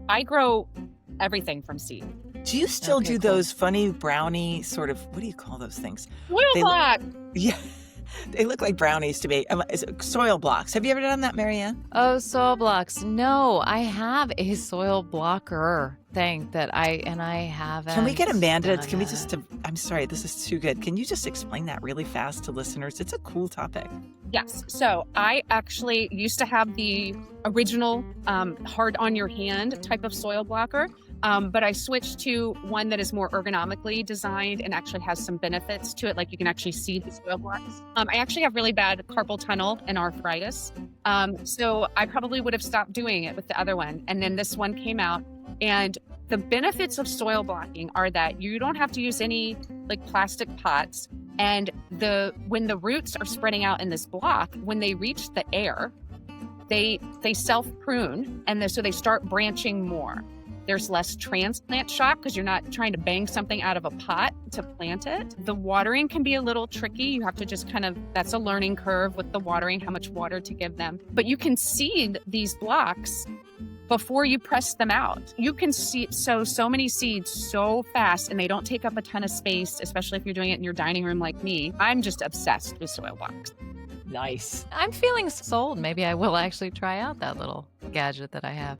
I grow everything from seed. Do you still Okay, do cool. those funny brownie sort of, what do you call those things? Soil They block. Yeah, they look like brownies to me. Is it soil blocks? Have you ever done that, Marianne? Oh, soil blocks. No, I have a soil blocker thing that I haven't Can we get Amanda? done Can we it. just? I'm sorry, this is too good. Can you just explain that really fast to listeners? It's a cool topic. Yes. So I actually used to have the original hard on your hand type of soil blocker. But I switched to one that is more ergonomically designed and actually has some benefits to it. Like you can actually see the soil blocks. I actually have really bad carpal tunnel and arthritis. So I probably would have stopped doing it with the other one. And then this one came out. And the benefits of soil blocking are that you don't have to use any like plastic pots. And when the roots are spreading out in this block, when they reach the air, they self-prune so they start branching more. There's less transplant shock because you're not trying to bang something out of a pot to plant it. The watering can be a little tricky. You have to just that's a learning curve with the watering, how much water to give them. But you can seed these blocks before you press them out. You can sow so many seeds so fast and they don't take up a ton of space, especially if you're doing it in your dining room like me. I'm just obsessed with soil blocks. Nice. I'm feeling sold. Maybe I will actually try out that little gadget that I have.